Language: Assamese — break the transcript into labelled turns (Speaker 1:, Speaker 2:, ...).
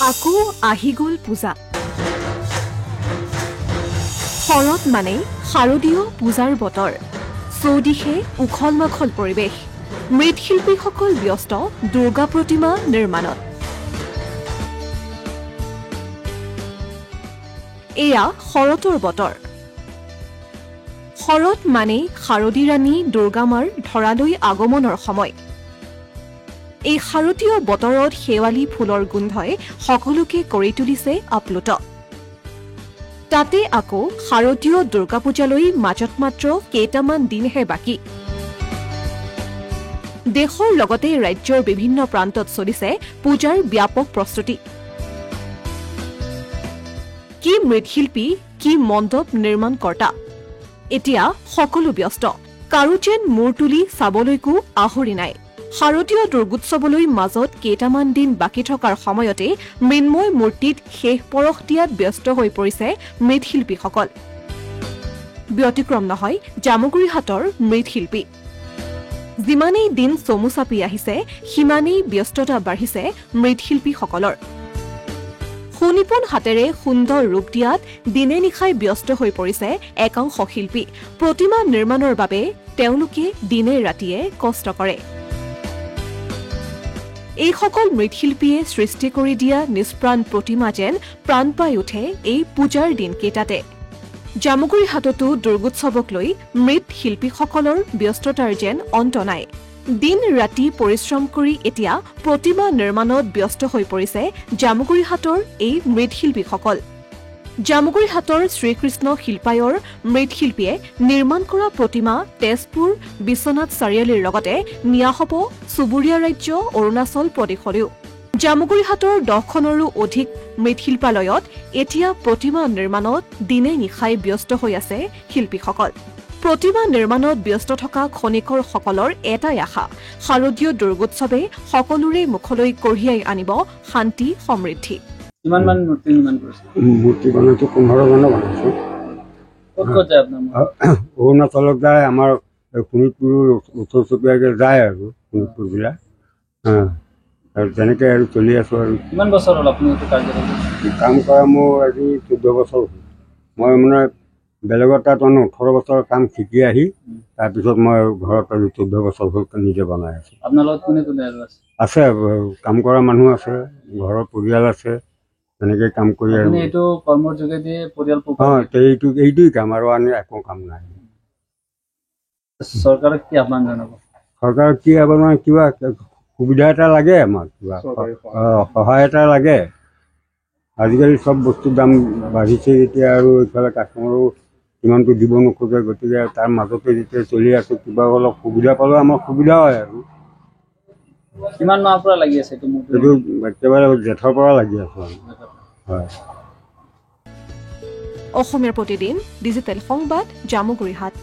Speaker 1: আকৌ আহি গ'ল পূজা। শৰৎ মানে শাৰদীয় পূজাৰ বতৰ। চৌদিশে উখল মাখল পৰিৱেশ। মৃৎশিল্পীসকল ব্যস্ত দুৰ্গা প্ৰতিমা নিৰ্মাণত। এয়া শৰতৰ বতৰ। শৰৎ মানে শাৰদী ৰাণী দুৰ্গামাৰ ধৰালৈ আগমনৰ সময়। এই শাৰদীয় বতৰত শেৱালি ফুলৰ গোন্ধই সকলোকে কৰি তুলিছে আপ্লুত। তাতে আকৌ শাৰদীয় দুৰ্গা পূজালৈ মাজত মাত্ৰ কেইটামান দিনহে বাকী। দেশৰ লগতে ৰাজ্যৰ বিভিন্ন প্ৰান্তত চলিছে পূজাৰ ব্যাপক প্ৰস্তুতি। কি মৃৎশিল্পী, কি মণ্ডপ নিৰ্মাণকৰ্তা, এতিয়া সকলো ব্যস্ত। কাৰো যেন মূৰ তুলি চাবলৈকো আহৰি নাই। শাৰদীয় দুৰ্গোৎসৱলৈ মাজত কেইটামান দিন বাকী থকাৰ সময়তে মৃন্ময় মূৰ্তিত শেষ পৰশ দিয়াত ব্যস্ত হৈ পৰিছে মৃৎশিল্পীসকল। ব্যতিক্ৰম নহয় জামুগুৰিহাটৰ মৃৎশিল্পী। যিমানেই দিন চমু চাপি আহিছে সিমানেই ব্যস্ততা বাঢ়িছে মৃৎশিল্পীসকলৰ। সুনিপুণ হাতেৰে সুন্দৰ ৰূপ দিয়াত দিনে নিশাই ব্যস্ত হৈ পৰিছে একাংশ শিল্পী। প্ৰতিমা নিৰ্মাণৰ বাবে তেওঁলোকে দিনে ৰাতিয়ে কষ্ট কৰে। এইসকল মৃৎশিল্পীয়ে সৃষ্টি কৰি দিয়া নিষ্প্ৰাণ প্ৰতিমা যেন প্ৰাণ পাই উঠে এই পূজাৰ দিনকেইটাতে। জামুগুৰিহাটতো দুৰ্গোৎসৱক লৈ মৃৎশিল্পীসকলৰ ব্যস্ততাৰ যেন অন্ত নাই। দিন ৰাতি পৰিশ্ৰম কৰি এতিয়া প্ৰতিমা নিৰ্মাণত ব্যস্ত হৈ পৰিছে জামুগুৰিহাটৰ এই মৃৎশিল্পীসকল। জামুগুৰিহাটৰ শ্ৰীকৃষ্ণ শিল্পায়ৰ মৃৎশিল্পীয়ে নিৰ্মাণ কৰা প্ৰতিমা তেজপুৰ, বিশ্বনাথ চাৰিআলিৰ লগতে নিয়া হ'ব চুবুৰীয়া ৰাজ্য অৰুণাচল প্ৰদেশলৈও। জামুগুৰিহাটৰ 10খনৰো অধিক মৃৎশিল্পালয়ত এতিয়া প্ৰতিমা নিৰ্মাণত দিনে নিশাই ব্যস্ত হৈ আছে শিল্পীসকল। প্ৰতিমা নিৰ্মাণত ব্যস্ত থকা খনিকৰসকলৰ এটাই আশা, শাৰদীয় দুৰ্গোৎসৱে সকলোৰে মুখলৈ কঢ়িয়াই আনিব শান্তি সমৃদ্ধি।
Speaker 2: কিমানমান মূৰ্তি নিৰ্মাণ কৰিছে?
Speaker 3: মূৰ্তি বনাইছোঁ 15 বনাইছোঁ।
Speaker 2: ক'ত ক'ত যায় আপোনাৰ মূৰ্তি?
Speaker 3: অৰুণাচলত যায়, আমাৰ শোণিতপুৰ ওচৰ চুবুৰীয়াকৈ যায় আৰু শোণিতপুৰ জিলা। আৰু তেনেকৈ আৰু চলি আছোঁ আৰু।
Speaker 2: কিমান বছৰ হ'ল আপুনি এইটো কাৰ্য কৰিছে?
Speaker 3: কাম কৰা মোৰ আজি 14 বছৰ হ'ল। মই মানে বেলেগৰ তাত 18 বছৰ কাম শিকি আহি তাৰপিছত মই ঘৰত আৰু 14 বছৰ হ'ল নিজে বনাই আছোঁ।
Speaker 2: আপোনাৰ লগত কোনে কোনে আৰু আছে?
Speaker 3: আছে, কাম কৰা মানুহ আছে, ঘৰৰ পৰিয়াল আছে, তেনেকৈ কাম কৰি আৰু।
Speaker 2: এইটো কৰ্মৰ যোগেদি পৰিয়াল পোহপাল
Speaker 3: এইটোৱেই কাম আৰু আন একো কাম নাই।
Speaker 2: চৰকাৰক কি আহ্বান জনাব?
Speaker 3: চৰকাৰক কি আপোনাৰ কিবা সুবিধা এটা লাগে, আমাক কিবা সহায় এটা লাগে। আজিকালি চব বস্তুৰ দাম বাঢ়িছে এতিয়া, আৰু এইফালে কাষ্টমাৰো ইমানটো দিব নোখোজে। গতিকে তাৰ মাজতে যেতিয়া চলি আছোঁ, কিবা অলপ সুবিধা পালেও আমাৰ সুবিধা হয় আৰু।
Speaker 2: কিমান মাহৰ পৰা লাগি আছে এইটো?
Speaker 3: এইটো একেবাৰে জেঠৰ পৰা লাগি আছোঁ আমি। হয়।
Speaker 1: অসমীয়াৰ প্ৰতিদিন ডিজিটেল সংবাদ, জামুগুৰিহাট।